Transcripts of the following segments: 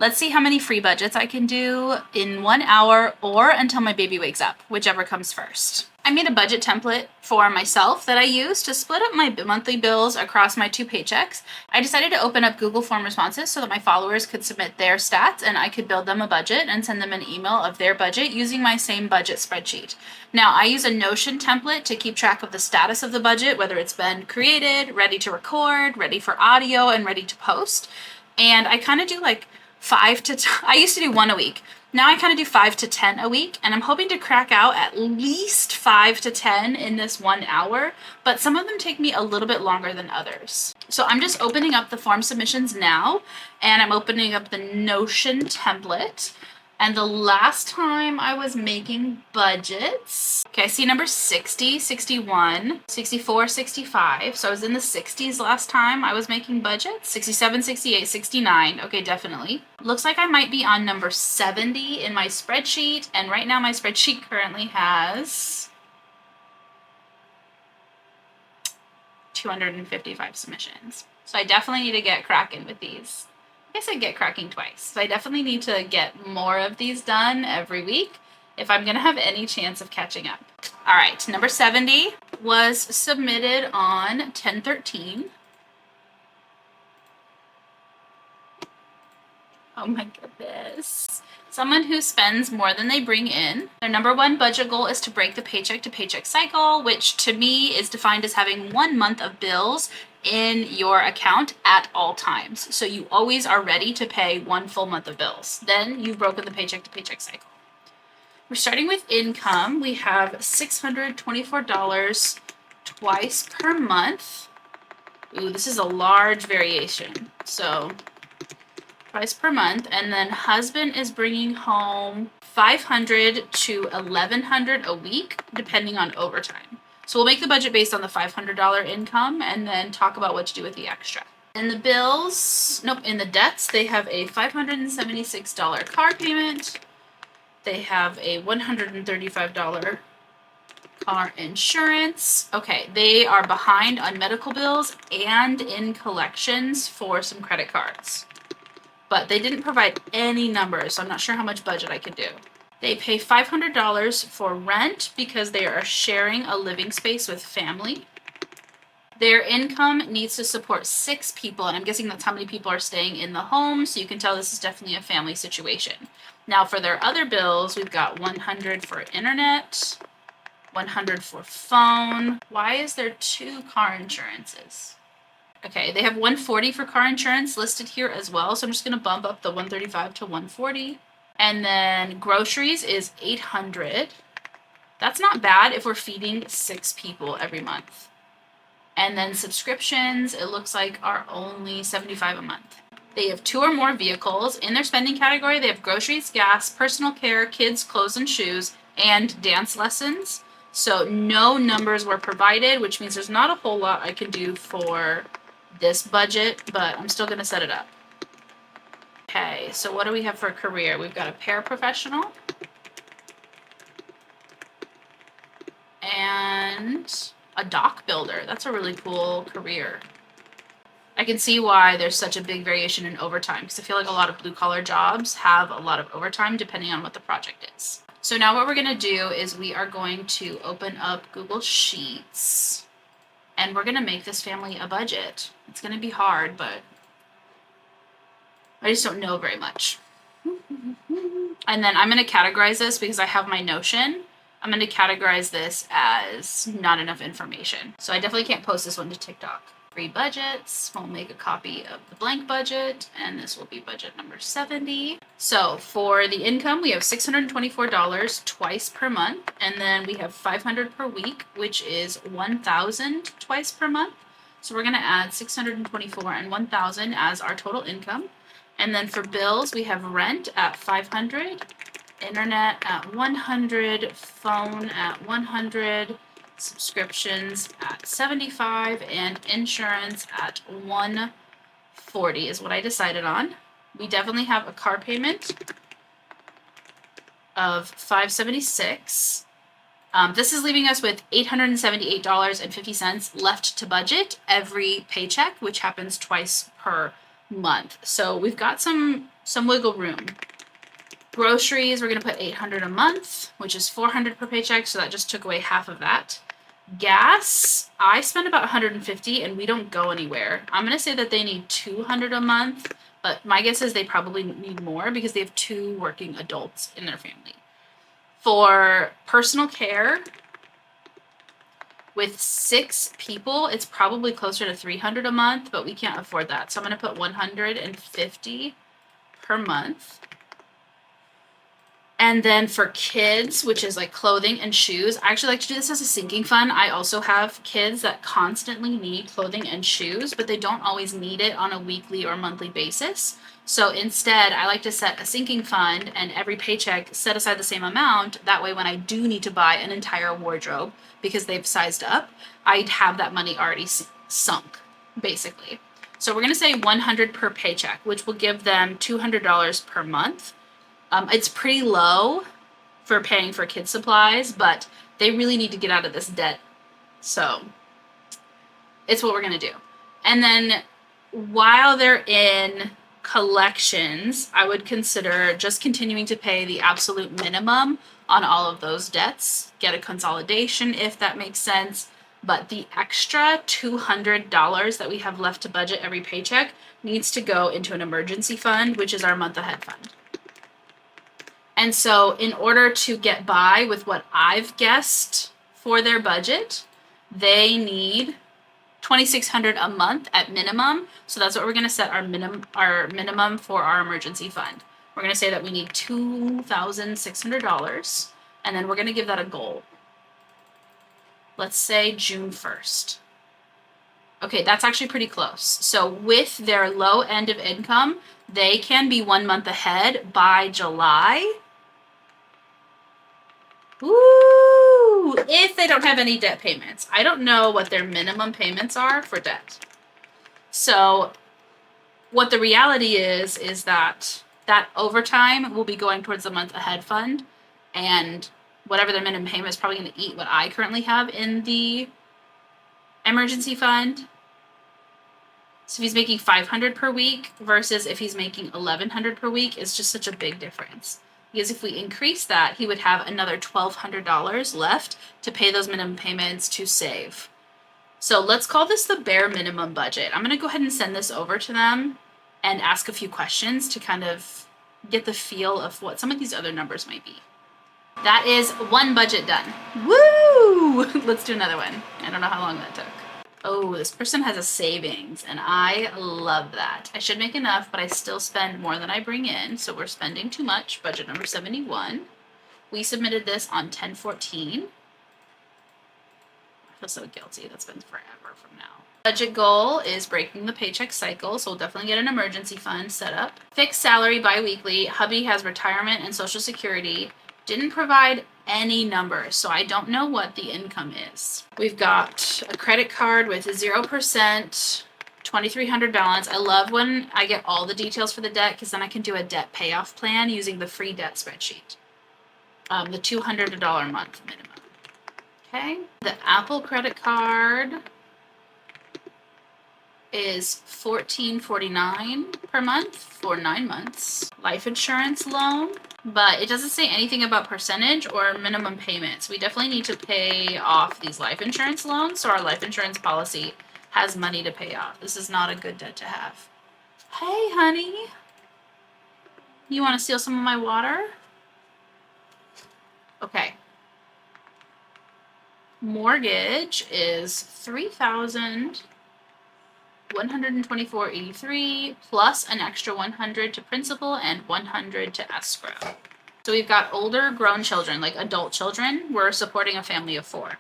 Let's see how many free budgets I can do in 1 hour or until my baby wakes up, whichever comes first. I made a budget template for myself that I use to split up my monthly bills across my 2 paychecks. I decided to open up Google Form responses so that my followers could submit their stats and I could build them a budget and send them an email of their budget using my same budget spreadsheet. Now, I use a Notion template to keep track of the status of the budget, whether it's been created, ready to record, ready for audio, and ready to post. And I kind of do like I used to do 1 a week. Now I kind of do 5 to 10 a week, and I'm hoping to crack out at least 5 to 10 in this 1 hour, but some of them take me a little bit longer than others. So I'm just opening up the form submissions now, and I'm opening up the Notion template. And the last time I was making budgets, okay, I see number 60, 61, 64, 65. So I was in the 60s last time I was making budgets. 67, 68, 69. Okay, definitely. Looks like I might be on number 70 in my spreadsheet. And right now my spreadsheet currently has 255 submissions. So I definitely need to get cracking with these. I guess I get cracking twice. So I definitely need to get more of these done every week if I'm going to have any chance of catching up. All right, number 70 was submitted on 10/13. Oh my goodness. Someone who spends more than they bring in. Their number 1 budget goal is to break the paycheck to paycheck cycle, which to me is defined as having 1 month of bills in your account at all times. So you always are ready to pay 1 full month of bills. Then you've broken the paycheck to paycheck cycle. We're starting with income. We have $624 twice per month. Ooh, this is a large variation. So twice per month. And then husband is bringing home $500 to $1,100 a week, depending on overtime. So we'll make the budget based on the $500 income and then talk about what to do with the extra. In the bills, in the debts, they have a $576 car payment. They have a $135 car insurance. Okay, they are behind on medical bills and in collections for some credit cards. But they didn't provide any numbers, so I'm not sure how much budget I can do. They pay $500 for rent because they are sharing a living space with family. Their income needs to support 6 people, and I'm guessing that's how many people are staying in the home, so you can tell this is definitely a family situation. Now for their other bills, we've got $100 for internet, $100 for phone. Why is there 2 car insurances? Okay, they have $140 for car insurance listed here as well, so I'm just going to bump up the $135 to $140. And then groceries is $800. That's not bad if we're feeding 6 people every month. And then subscriptions, it looks like, are only $75 a month. They have 2 or more vehicles. In their spending category, they have groceries, gas, personal care, kids, clothes and shoes, and dance lessons. So no numbers were provided, which means there's not a whole lot I can do for this budget, but I'm still going to set it up. Okay, so what do we have for a career? We've got a paraprofessional and a dock builder. That's a really cool career. I can see why there's such a big variation in overtime because I feel like a lot of blue-collar jobs have a lot of overtime depending on what the project is. So now what we're going to do is we are going to open up Google Sheets and we're going to make this family a budget. It's going to be hard, but I just don't know very much. And then I'm going to categorize this because I have my Notion. I'm going to categorize this as not enough information. So I definitely can't post this one to TikTok. Free budgets. We'll make a copy of the blank budget, and this will be budget number 70. So for the income, we have $624 twice per month, and then we have $500 per week, which is $1,000 twice per month. So we're going to add $624 and $1,000 as our total income. And then for bills, we have rent at $500, internet at $100, phone at $100, subscriptions at $75, and insurance at $140 is what I decided on. We definitely have a car payment of $576. This is leaving us with $878.50 left to budget every paycheck, which happens twice per month. So we've got some some wiggle room. Groceries, we're going to put $800 a month, which is $400 per paycheck, so that just took away half of that. Gas, I spend about $150 and we don't go anywhere. I'm going to say that they need $200 a month, but my guess is they probably need more because they have 2 working adults in their family. For personal care, with 6 people, it's probably closer to $300 a month, but we can't afford that. So I'm going to put $150 per month. And then for kids, which is like clothing and shoes, I actually like to do this as a sinking fund. I also have kids that constantly need clothing and shoes, but they don't always need it on a weekly or monthly basis. So instead, I like to set a sinking fund and every paycheck set aside the same amount. That way, when I do need to buy an entire wardrobe because they've sized up, I'd have that money already sunk, basically. So we're going to say $100 per paycheck, which will give them $200 per month. It's pretty low for paying for kids' supplies, but they really need to get out of this debt. So it's what we're going to do. And then while they're in collections, I would consider just continuing to pay the absolute minimum on all of those debts, get a consolidation if that makes sense. But the extra $200 that we have left to budget every paycheck needs to go into an emergency fund, which is our month ahead fund. And so in order to get by with what I've guessed for their budget, they need $2,600 a month at minimum. So that's what we're going to set our minimum for our emergency fund. We're going to say that we need $2,600, and then we're going to give that a goal. Let's say June 1st. Okay, that's actually pretty close. So with their low end of income, they can be 1 month ahead by July. Woo! If they don't have any debt payments. I don't know what their minimum payments are for debt. So what the reality is that overtime will be going towards the month ahead fund, and whatever their minimum payment is probably going to eat what I currently have in the emergency fund. So if he's making $500 per week versus if he's making $1,100 per week, it's just such a big difference. Because if we increase that, he would have another $1,200 left to pay those minimum payments to save. So let's call this the bare minimum budget. I'm going to go ahead and send this over to them and ask a few questions to kind of get the feel of what some of these other numbers might be. That is one budget done. Woo! Let's do another one. I don't know how long that took. Oh, this person has a savings, and I love that. I should make enough, but I still spend more than I bring in, so we're spending too much. Budget number 71. We submitted this on 10/14. I feel so guilty. That's been forever from now. Budget goal is breaking the paycheck cycle, so we'll definitely get an emergency fund set up. Fixed salary biweekly. Hubby has retirement and Social Security. Didn't provide any numbers, so I don't know what the income is. We've got a credit card with 0%, 2,300 balance. I love when I get all the details for the debt because then I can do a debt payoff plan using the free debt spreadsheet. The $200 a month minimum. Okay. The Apple credit card is $1,449 per month for 9 months. Life insurance loan, but it doesn't say anything about percentage or minimum payments. We definitely need to pay off these life insurance loans, so our life insurance policy has money to pay off. This is not a good debt to have. Hey, honey. You want to steal some of my water? Okay. Mortgage is $3,124.83 plus an extra $100 to principal and $100 to escrow. So we've got older grown children, like adult children. We're supporting a family of 4.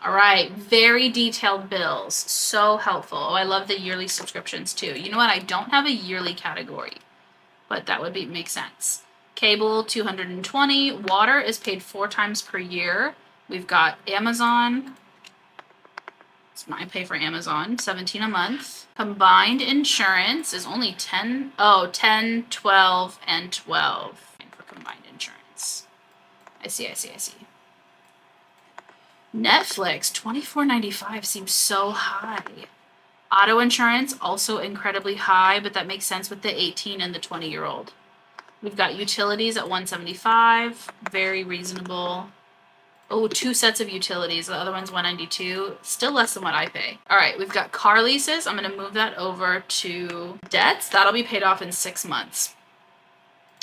All right, very detailed bills. So helpful. Oh, I love the yearly subscriptions too. You know what? I don't have a yearly category, but that would make sense. Cable, $220. Water is paid 4 times per year. We've got Amazon. I pay for Amazon, $17 a month. Combined insurance is only 10, 12, and 12 for combined insurance. I see. Netflix, $24.95 seems so high. Auto insurance, also incredibly high, but that makes sense with the 18 and the 20-year-old. We've got utilities at $175, very reasonable. Oh, 2 sets of utilities. The other one's $192. Still less than what I pay. All right, we've got car leases. I'm going to move that over to debts. That'll be paid off in 6 months.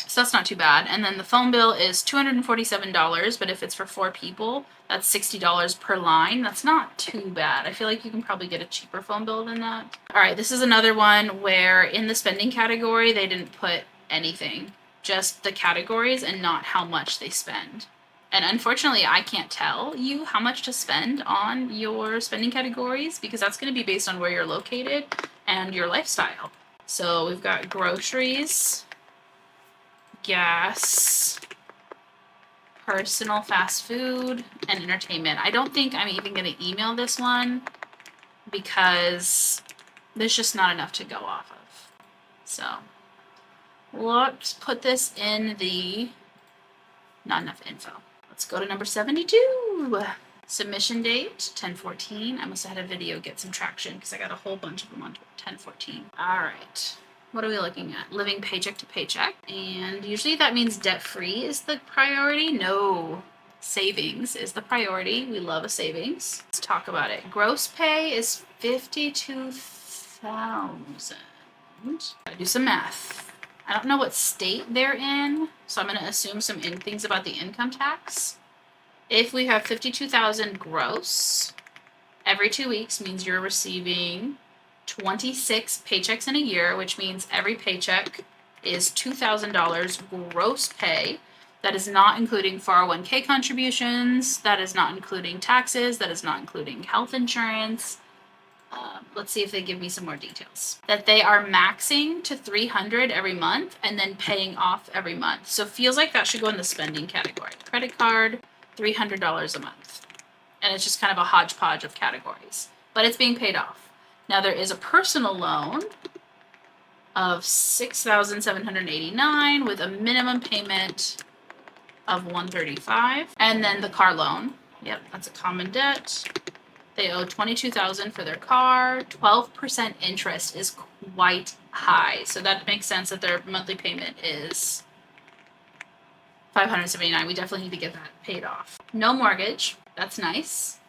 So that's not too bad. And then the phone bill is $247, but if it's for 4 people, that's $60 per line. That's not too bad. I feel like you can probably get a cheaper phone bill than that. All right, this is another one where in the spending category, they didn't put anything, just the categories and not how much they spend. And unfortunately, I can't tell you how much to spend on your spending categories because that's going to be based on where you're located and your lifestyle. So we've got groceries, gas, personal fast food, and entertainment. I don't think I'm even going to email this one because there's just not enough to go off of. So let's put this in the not enough info. Let's go to number 72. Submission date, 10/14. I must have had a video get some traction because I got a whole bunch of them on 10/14. All right. What are we looking at? Living paycheck to paycheck. And usually that means debt-free is the priority. No, savings is the priority. We love a savings. Let's talk about it. Gross pay is $52,000. Gotta do some math. I don't know what state they're in, so I'm going to assume some things about the income tax. If we have 52,000 gross, every 2 weeks means you're receiving 26 paychecks in a year, which means every paycheck is $2,000 gross pay. That is not including 401k contributions. That is not including taxes. That is not including health insurance. Let's see if they give me some more details. That they are maxing to $300 every month and then paying off every month. So feels like that should go in the spending category. Credit card, $300 a month. And it's just kind of a hodgepodge of categories. But it's being paid off. Now there is a personal loan of $6,789 with a minimum payment of $135. And then the car loan. Yep, that's a common debt. They owe $22,000 for their car. 12% interest is quite high. So that makes sense that their monthly payment is $579. We definitely need to get that paid off. No mortgage. That's nice.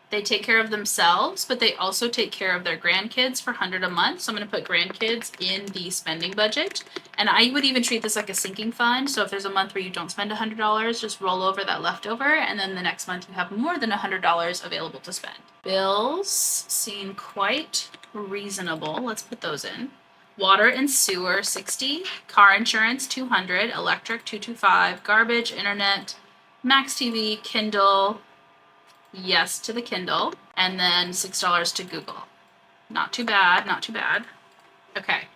They take care of themselves, but they also take care of their grandkids for $100 a month. So I'm going to put grandkids in the spending budget. And I would even treat this like a sinking fund. So if there's a month where you don't spend $100, just roll over that leftover. And then the next month you have more than $100 available to spend. Bills seem quite reasonable. Let's put those in. Water and sewer, $60. Car insurance, $200. Electric, $225. Garbage, internet, Max TV, Kindle. Yes to the Kindle, and then $6 to Google. Not too bad, not too bad. Okay,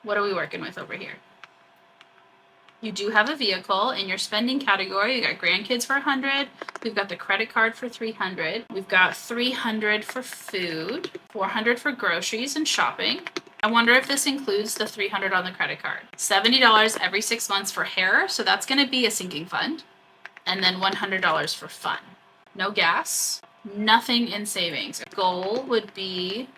what are we working with over here? You do have a vehicle in your spending category. You got grandkids for $100. We've got the credit card for $300. We've got $300 for food, $400 for groceries and shopping. I wonder if this includes the $300 on the credit card. $70 every 6 months for hair, so that's going to be a sinking fund, and then $100 for fun. No gas, nothing in savings. Goal would be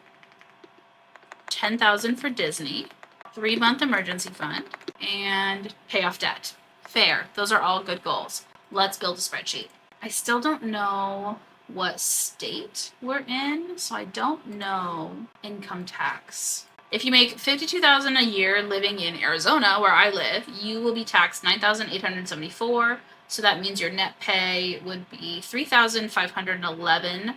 $10,000 for Disney, 3-month emergency fund, and pay off debt. Fair. Those are all good goals. Let's build a spreadsheet. I still don't know what state we're in, so I don't know income tax. If you make $52,000 a year living in Arizona, where I live, you will be taxed $9,874. So that means your net pay would be $3,511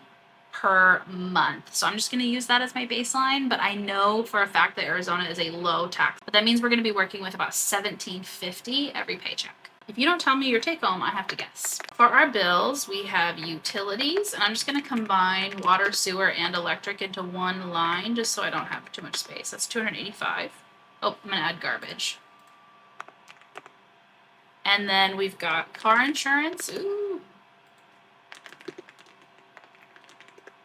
per month. So I'm just going to use that as my baseline, but I know for a fact that Arizona is a low tax. But that means we're going to be working with about $1,750 every paycheck. If you don't tell me your take home, I have to guess. For our bills, we have utilities, and I'm just going to combine water, sewer, and electric into one line just so I don't have too much space. That's $285. Oh, I'm going to add garbage. And then we've got car insurance,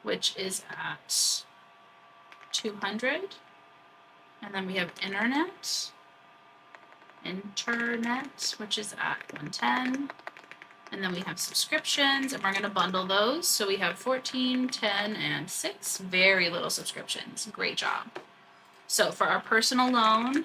which is at $200. And then we have internet, which is at $110. And then we have subscriptions, and we're going to bundle those. So we have 14, 10, and 6. Very little subscriptions. Great job. So for our personal loan,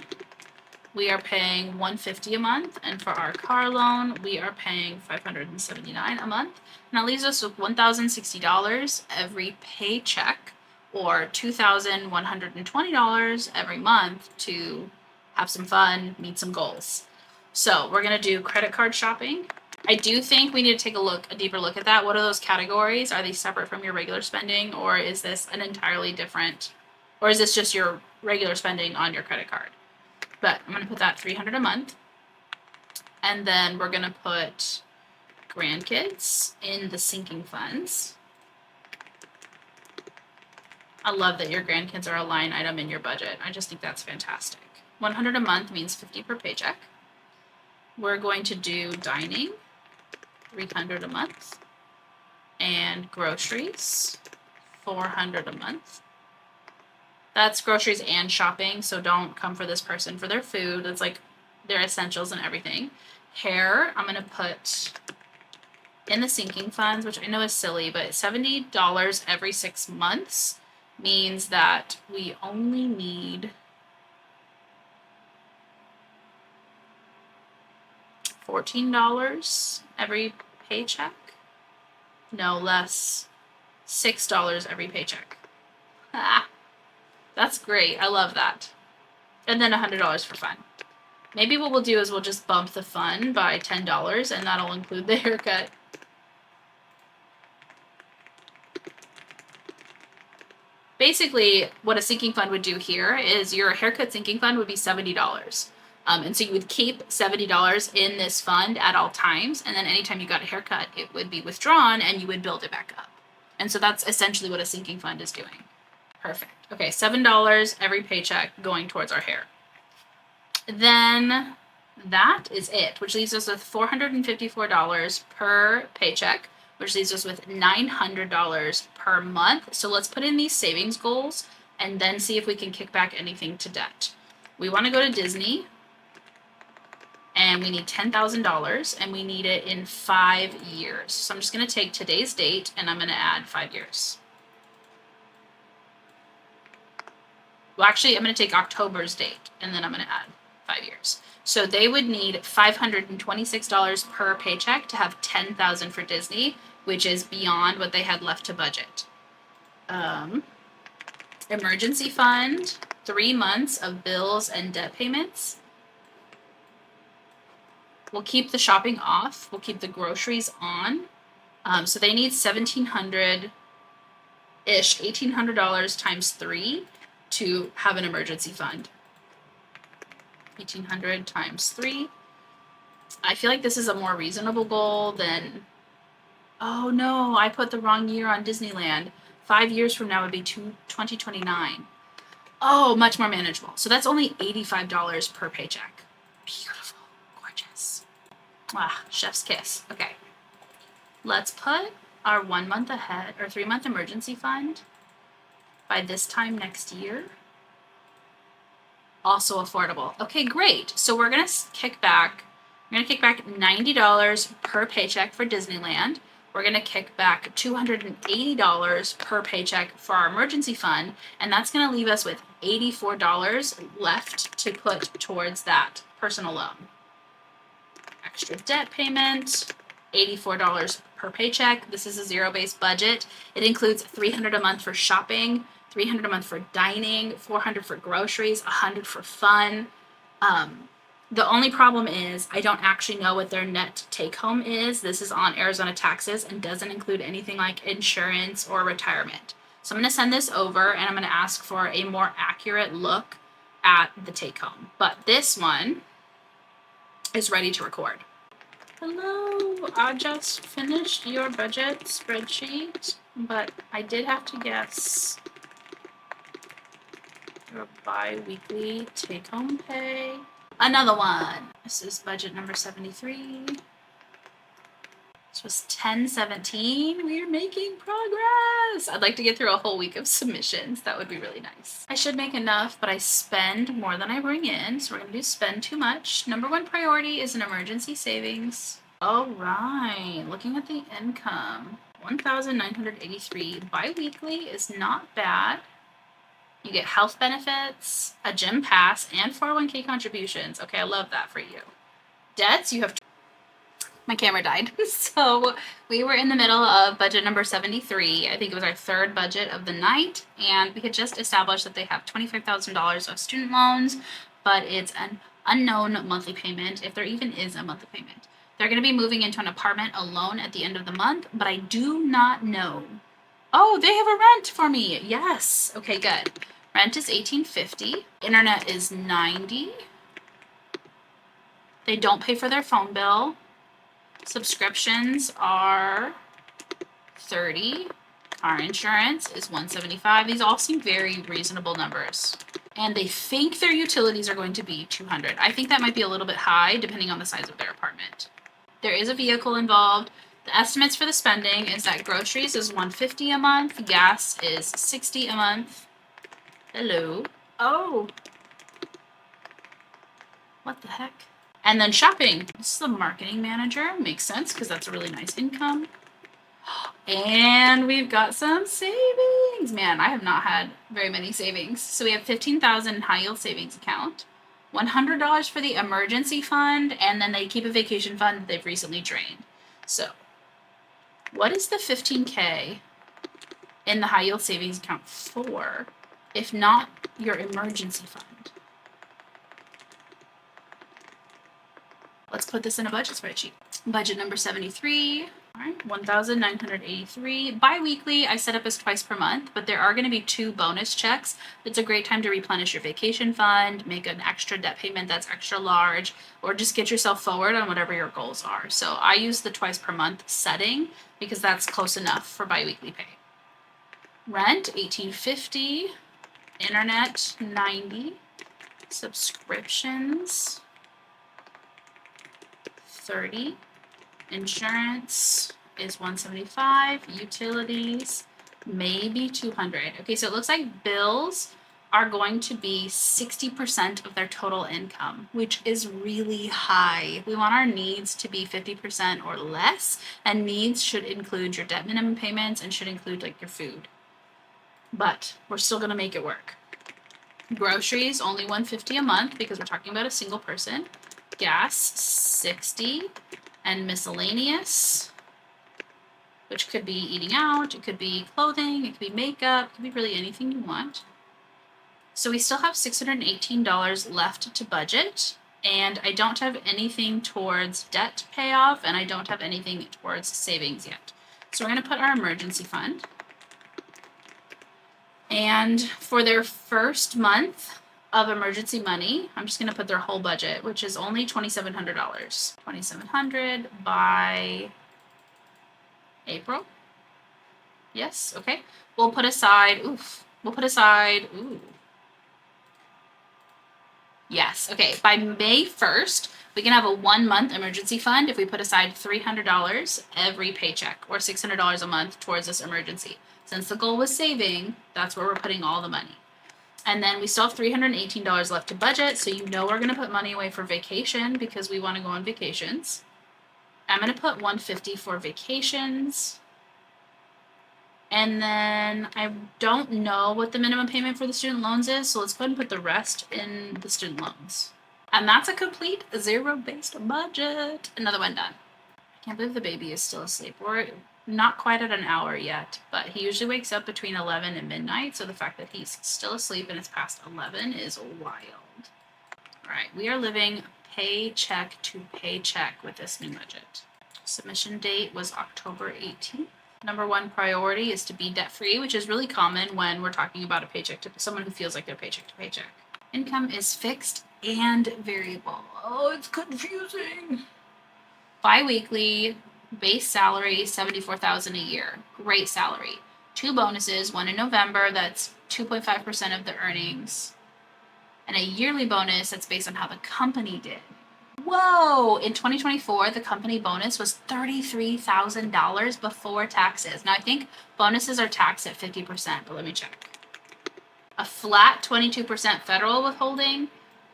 we are paying $150 a month, and for our car loan, we are paying $579 a month. And that leaves us with $1,060 every paycheck, or $2,120 every month to have some fun, meet some goals. So we're gonna do credit card shopping. I do think we need to take a deeper look at that. What are those categories? Are they separate from your regular spending, or is this an entirely different, or is this just your regular spending on your credit card? But I'm going to put that $300 a month. And then we're going to put grandkids in the sinking funds. I love that your grandkids are a line item in your budget. I just think that's fantastic. $100 a month means $50 per paycheck. We're going to do dining, $300 a month. And groceries, $400 a month. That's groceries and shopping, so don't come for this person for their food. It's like their essentials and everything. Hair, I'm going to put in the sinking funds, which I know is silly, but $70 every 6 months means that we only need $14 every paycheck. No, less. $6 every paycheck. Ah. That's great. I love that. And then $100 for fun. Maybe what we'll do is we'll just bump the fun by $10, and that'll include the haircut. Basically, what a sinking fund would do here is your haircut sinking fund would be $70. And so you would keep $70 in this fund at all times, and then anytime you got a haircut, it would be withdrawn, and you would build it back up. And so that's essentially what a sinking fund is doing. Perfect. Okay, $7 every paycheck going towards our hair. Then that is it, which leaves us with $454 per paycheck, which leaves us with $900 per month. So let's put in these savings goals and then see if we can kick back anything to debt. We want to go to Disney, and we need $10,000, and we need it in 5 years. So I'm just going to take today's date, and I'm going to add 5 years. Well, actually, I'm going to take October's date, and then I'm going to add 5 years. So they would need $526 per paycheck to have $10,000 for Disney, which is beyond what they had left to budget. Emergency fund, 3 months of bills and debt payments. We'll keep the shopping off. We'll keep the groceries on. So they need $1,700-ish, $1,800 times 3 to have an emergency fund. 1,800 times 3. I feel like this is a more reasonable goal than, oh no, I put the wrong year on Disneyland. 5 years from now would be 2029. Oh, much more manageable. So that's only $85 per paycheck. Beautiful, gorgeous. Ah, chef's kiss. Okay. Let's put our 1 month ahead or 3 month emergency fund by this time next year. Also affordable. Okay, great. So we're gonna kick back $90 per paycheck for Disneyland. We're gonna kick back $280 per paycheck for our emergency fund, and that's gonna leave us with $84 left to put towards that personal loan. Extra debt payment, $84 per paycheck. This is a zero-based budget. It includes $300 a month for shopping, $300 a month for dining, $400 for groceries, $100 for fun. The only problem is I don't actually know what their net take-home is. This is on Arizona taxes and doesn't include anything like insurance or retirement. So I'm going to send this over, and I'm going to ask for a more accurate look at the take-home. But this one is ready to record. Hello, I just finished your budget spreadsheet, but I did have to guess your bi-weekly take-home pay. Another one. This is budget number 73. This was 10/17. We are making progress. I'd like to get through a whole week of submissions. That would be really nice. I should make enough, but I spend more than I bring in. So we're going to do spend too much. Number one priority is an emergency savings. All right, looking at the income, 1,983 biweekly is not bad. You get health benefits, a gym pass, and 401k contributions. Okay, I love that for you. Debts, you have. My camera died. So we were in the middle of budget number 73. I think it was our third budget of the night. And we had just established that they have $25,000 of student loans, but it's an unknown monthly payment, if there even is a monthly payment. They're going to be moving into an apartment alone at the end of the month, but I do not know. Oh, they have a rent for me. Yes. Okay, good. Rent is $18.50. Internet is $90. They don't pay for their phone bill. Subscriptions are $30. Car insurance is $175. These all seem very reasonable numbers. And they think their utilities are going to be $200. I think that might be a little bit high depending on the size of their apartment. There is a vehicle involved. The estimates for the spending is that groceries is $150 a month, gas is $60 a month. Hello. Oh. What the heck? And then shopping. This is the marketing manager. Makes sense because that's a really nice income. And we've got some savings. Man, I have not had very many savings. So we have $15,000 in high yield savings account, $100 for the emergency fund, and then they keep a vacation fund that they've recently drained. So what is the $15K in the high yield savings account for, if not your emergency fund? Let's put this in a budget spreadsheet. Budget number 73. All right, 1,983 biweekly. I set up as twice per month, but there are going to be 2 bonus checks. It's a great time to replenish your vacation fund, make an extra debt payment that's extra large, or just get yourself forward on whatever your goals are. So I use the twice per month setting because that's close enough for biweekly pay. Rent $18.50, internet $90, subscriptions $30. Insurance is $175. Utilities, maybe $200. Okay, so it looks like bills are going to be 60% of their total income, which is really high. We want our needs to be 50% or less, and needs should include your debt minimum payments and should include like your food. But we're still gonna make it work. Groceries, only $150 a month because we're talking about a single person. Gas, $60. And miscellaneous, which could be eating out, it could be clothing, it could be makeup, it could be really anything you want. So we still have $618 left to budget, and I don't have anything towards debt payoff, and I don't have anything towards savings yet. So we're going to put our emergency fund. And for their first month of emergency money, I'm just going to put their whole budget, which is only $2,700. $2,700 by April. Yes, okay. We'll put aside, yes, okay. By May 1st, we can have a 1-month emergency fund if we put aside $300 every paycheck or $600 a month towards this emergency. Since the goal was saving, that's where we're putting all the money. And then we still have $318 left to budget, so you know we're going to put money away for vacation because we want to go on vacations. I'm going to put $150 for vacations. And then I don't know what the minimum payment for the student loans is, so let's go ahead and put the rest in the student loans. And that's a complete zero-based budget. Another one done. I can't believe the baby is still asleep. We're not quite at an hour yet, but he usually wakes up between 11 and midnight, so the fact that he's still asleep and it's past 11 is wild. All right, we are living paycheck to paycheck with this new budget. Submission date was October 18th. Number 1 priority is to be debt-free, which is really common when we're talking about a paycheck to someone who feels like they're paycheck to paycheck. Income is fixed and variable. Oh, it's confusing. Bi-weekly base salary, $74,000 a year. Great salary. 2 bonuses, one in November, that's 2.5% of the earnings. And a yearly bonus that's based on how the company did. Whoa! In 2024, the company bonus was $33,000 before taxes. Now, I think bonuses are taxed at 50%, but let me check. A flat 22% federal withholding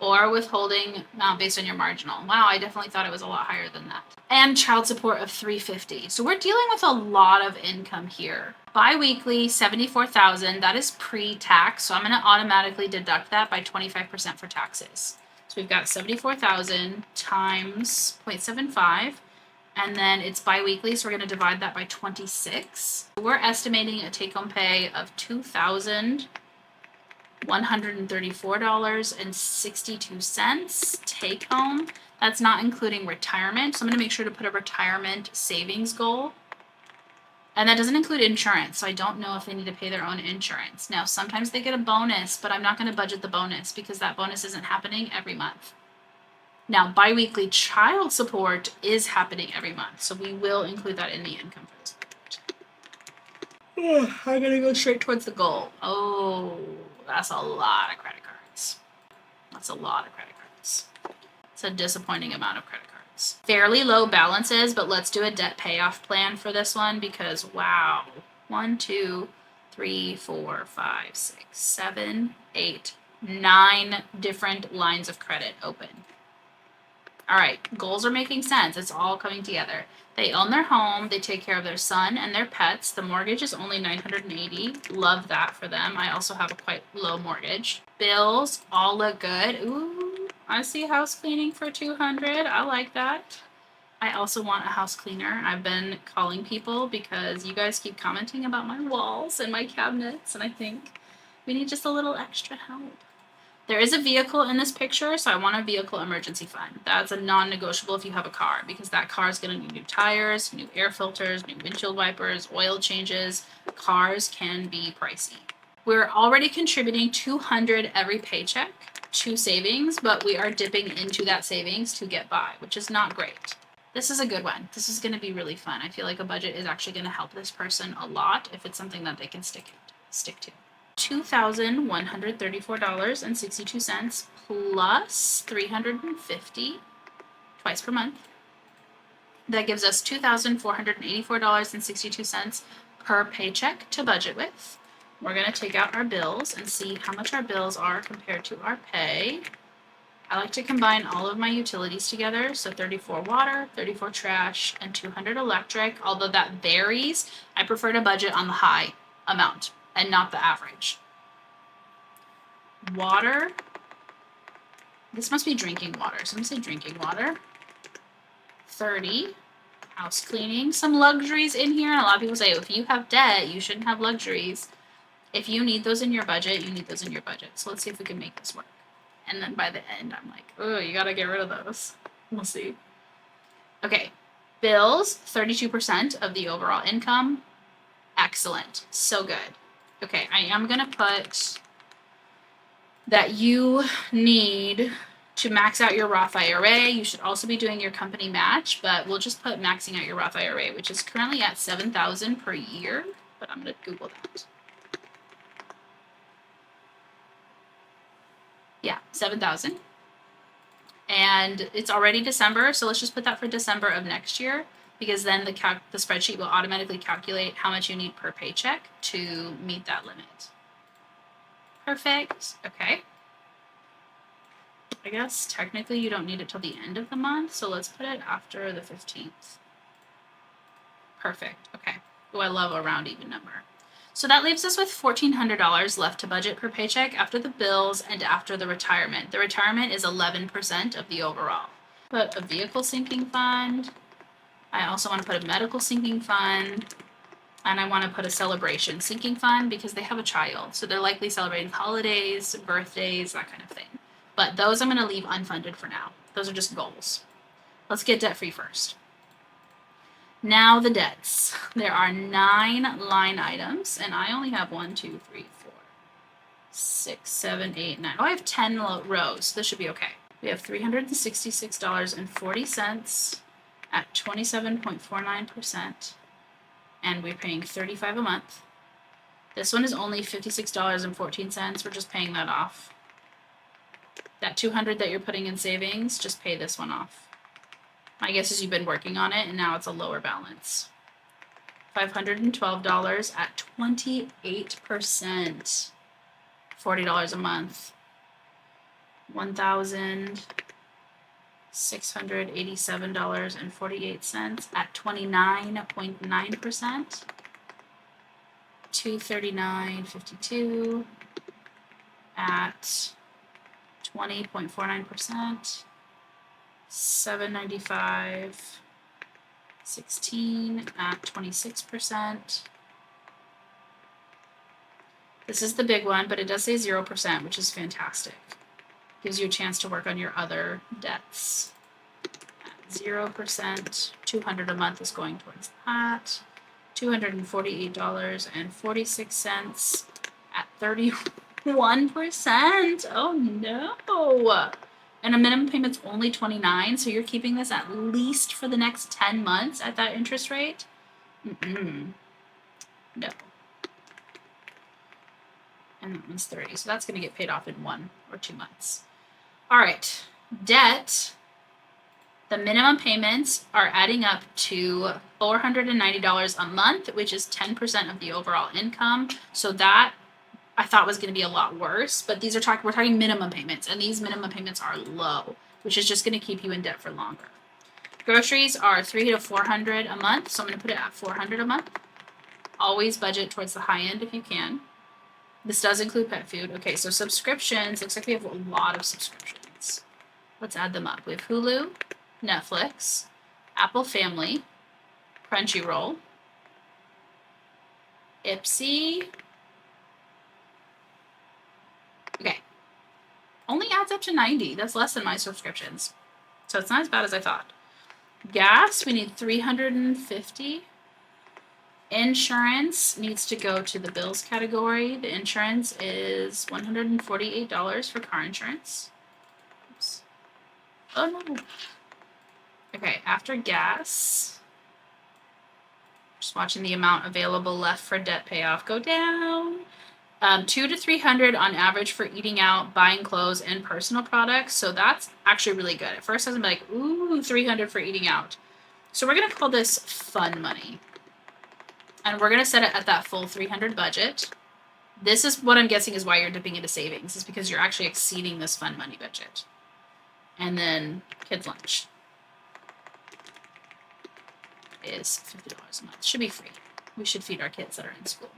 or withholding amount based on your marginal. Wow, I definitely thought it was a lot higher than that. And child support of $350. So we're dealing with a lot of income here. Biweekly, $74,000. That is pre-tax. So I'm going to automatically deduct that by 25% for taxes. So we've got 74,000 times 0.75. And then it's biweekly, so we're going to divide that by 26. We're estimating a take-home pay of $2,134.62 take home. That's not including retirement. So I'm going to make sure to put a retirement savings goal. And that doesn't include insurance, so I don't know if they need to pay their own insurance. Now, sometimes they get a bonus, but I'm not going to budget the bonus because that bonus isn't happening every month. Now, biweekly child support is happening every month, so we will include that in the income for this project. I'm gonna go straight towards the goal. Oh, that's a lot of credit cards. That's a lot of credit cards. It's a disappointing amount of credit cards. Fairly low balances, but let's do a debt payoff plan for this one because wow. 1, 2, 3, 4, 5, 6, 7, 8, 9 different lines of credit open. All right, goals are making sense. It's all coming together. They own their home. They take care of their son and their pets. The mortgage is only $980. Love that for them. I also have a quite low mortgage. Bills all look good. Ooh, I see house cleaning for $200. I like that. I also want a house cleaner. I've been calling people because you guys keep commenting about my walls and my cabinets, and I think we need just a little extra help. There is a vehicle in this picture, so I want a vehicle emergency fund. That's a non-negotiable if you have a car, because that car is going to need new tires, new air filters, new windshield wipers, oil changes. Cars can be pricey. We're already contributing $200 every paycheck to savings, but we are dipping into that savings to get by, which is not great. This is a good one. This is going to be really fun. I feel like a budget is actually going to help this person a lot if it's something that they can stick to. $2,134.62 plus $350 twice per month. That gives us $2,484.62 per paycheck to budget with. We're going to take out our bills and see how much our bills are compared to our pay. I like to combine all of my utilities together, so 34 water, 34 trash, and 200 electric. Although that varies, I prefer to budget on the high amount and not the average. Water. This must be drinking water, so I'm going to say drinking water. 30. House cleaning. Some luxuries in here. And a lot of people say, if you have debt, you shouldn't have luxuries. If you need those in your budget, you need those in your budget. So let's see if we can make this work. And then by the end, I'm like, oh, you got to get rid of those. We'll see. Okay. Bills, 32% of the overall income. Excellent. So good. Okay, I am going to put that you need to max out your Roth IRA. You should also be doing your company match, but we'll just put maxing out your Roth IRA, which is currently at $7,000 per year, but I'm going to Google that. Yeah, 7,000. And it's already December, so let's just put that for December of next year, because then the spreadsheet will automatically calculate how much you need per paycheck to meet that limit. Perfect. Okay. I guess technically you don't need it till the end of the month, so let's put it after the 15th. Perfect. Okay. Oh, I love a round even number. So that leaves us with $1,400 left to budget per paycheck after the bills and after the retirement. The retirement is 11% of the overall. Put a vehicle sinking fund. I also want to put a medical sinking fund. And I want to put a celebration sinking fund because they have a child. So they're likely celebrating holidays, birthdays, that kind of thing. But those I'm going to leave unfunded for now. Those are just goals. Let's get debt free first. Now the debts. There are 9 line items, and I only have 1, 2, 3, 4, 6, 7, 8, 9. Oh, I have 10 rows. This should be okay. We have $366.40 at 27.49%. And we're paying $35 a month. This one is only $56.14. We're just paying that off. That $200 that you're putting in savings, just pay this one off. My guess is you've been working on it, and now it's a lower balance. $512 at 28%. $40 a month. $1,687.48 at 29.9%. $239.52 at 20.49%. $795.16 at 26%. This is the big one, but it does say 0%, which is fantastic. Gives you a chance to work on your other debts. At 0%, $200 a month is going towards that. $248.46 at 31%. Oh no. And a minimum payment's only $29, so you're keeping this at least for the next 10 months at that interest rate? No. And that one's 30, so that's going to get paid off in 1 or 2 months. All right, debt. The minimum payments are adding up to $490 a month, which is 10% of the overall income. So that I thought was going to be a lot worse, but these are we're talking minimum payments, and these minimum payments are low, which is just going to keep you in debt for longer. Groceries are $300 to $400 a month, so I'm going to put it at $400 a month. Always budget towards the high end if you can. This does include pet food. Okay, so subscriptions. Looks like we have a lot of subscriptions. Let's add them up. We have Hulu, Netflix, Apple Family, Crunchyroll, Ipsy. Okay. Only adds up to 90. That's less than my subscriptions. So it's not as bad as I thought. Gas, we need 350. Insurance needs to go to the bills category. The insurance is $148 for car insurance. Oops. Oh no. Okay, after gas, just watching the amount available left for debt payoff go down. $200 to $300 on average for eating out, buying clothes, and personal products. So that's actually really good. At first I was gonna be like, ooh, $300 for eating out. So we're gonna call this fun money. And we're gonna set it at that full $300 budget. This is what I'm guessing is why you're dipping into savings, is because you're actually exceeding this fun money budget. And then kids' lunch is $50 a month. Should be free. We should feed our kids that are in school.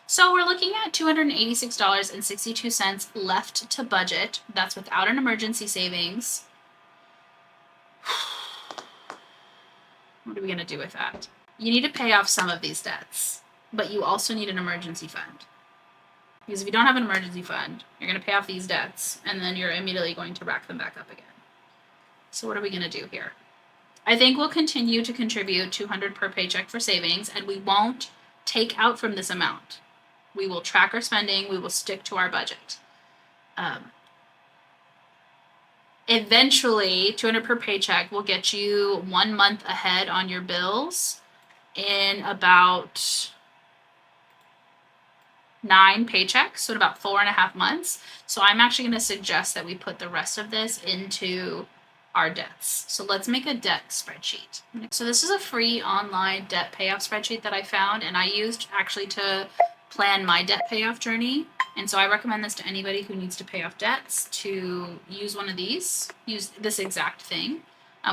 So we're looking at $286.62 left to budget. That's without an emergency savings. What are we going to do with that? You need to pay off some of these debts, but you also need an emergency fund. Because if you don't have an emergency fund, you're going to pay off these debts, and then you're immediately going to rack them back up again. So what are we going to do here? I think we'll continue to contribute $200 per paycheck for savings, and we won't take out from this amount. We will track our spending. We will stick to our budget. Eventually, $200 per paycheck will get you 1 month ahead on your bills in about 9 paychecks, so in about 4.5 months. So I'm actually going to suggest that we put the rest of this into our debts. So let's make a debt spreadsheet. So this is a free online debt payoff spreadsheet that I found, and I used actually to plan my debt payoff journey. And so I recommend this to anybody who needs to pay off debts to use one of these, use this exact thing.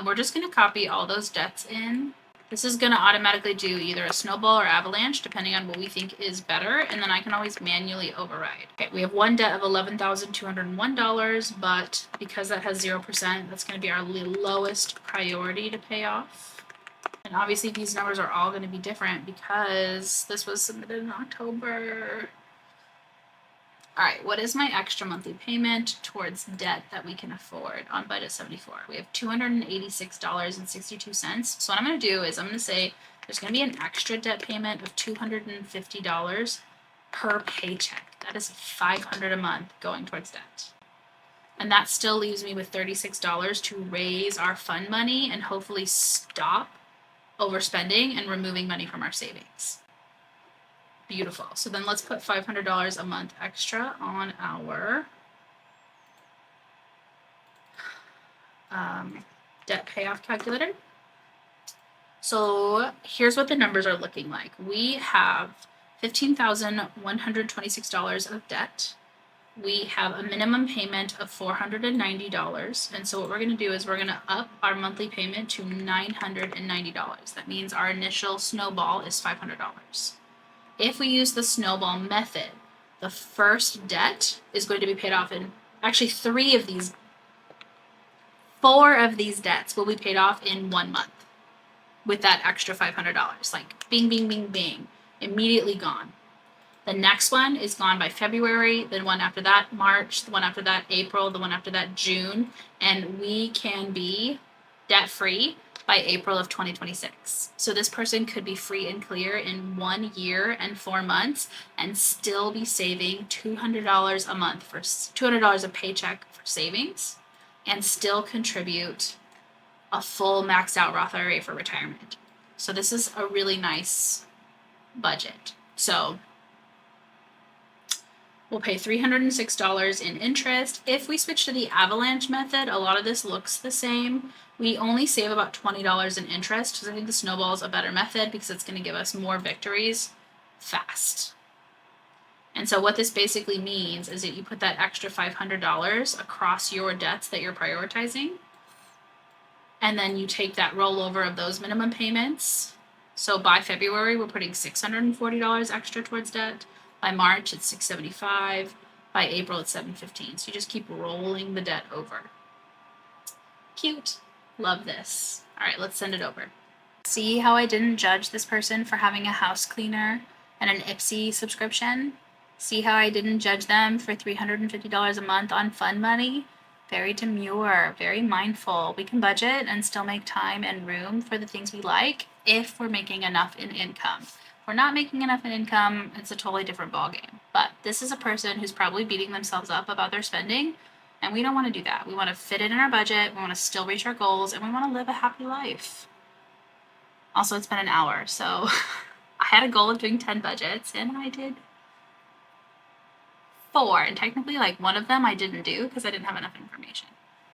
We're just going to copy all those debts in. This is going to automatically do either a snowball or avalanche, depending on what we think is better, and then I can always manually override. Okay, we have one debt of $11,201, but because that has 0%, that's going to be our lowest priority to pay off. And obviously these numbers are all going to be different because this was submitted in October. All right, what is my extra monthly payment towards debt that we can afford on budget 74? We have $286.62. So what I'm going to do is I'm going to say there's going to be an extra debt payment of $250 per paycheck. That is $500 a month going towards debt. And that still leaves me with $36 to raise our fund money and hopefully stop overspending and removing money from our savings. Beautiful. So then let's put $500 a month extra on our debt payoff calculator. So here's what the numbers are looking like. We have $15,126 of debt. we have a minimum payment of $490. And so what we're going to do is we're going to up our monthly payment to $990. That means our initial snowball is $500. If we use the snowball method, the first debt is going to be paid off in actually 4 of these debts will be paid off in 1 month with that extra $500. Like bing, bing, bing, bing, immediately gone. The next one is gone by February, the one after that, March, the one after that, April, the one after that, June, and we can be debt free by April of 2026. So this person could be free and clear in 1 year and 4 months and still be saving $200 a month for $200 a paycheck for savings and still contribute a full maxed out Roth IRA for retirement. So this is a really nice budget. So we'll pay $306 in interest. If we switch to the avalanche method, a lot of this looks the same. We only save about $20 in interest because I think the snowball is a better method because it's going to give us more victories fast. And so what this basically means is that you put that extra $500 across your debts that you're prioritizing. And then you take that rollover of those minimum payments. So by February, we're putting $640 extra towards debt. By March, it's $675. By April, it's $715. So you just keep rolling the debt over. Cute. Love this. All right, let's send it over. See how I didn't judge this person for having a house cleaner and an Ipsy subscription? See how I didn't judge them for $350 a month on fun money? Very demure, very mindful. We can budget and still make time and room for the things we like if we're making enough in income. If we're not making enough in income, it's a totally different ballgame. But this is a person who's probably beating themselves up about their spending, and we don't want to do that. We want to fit it in our budget, we want to still reach our goals, and we want to live a happy life. Also, it's been an hour, so I had a goal of doing 10 budgets, and I did 4, and technically like one of them I didn't do because I didn't have enough information.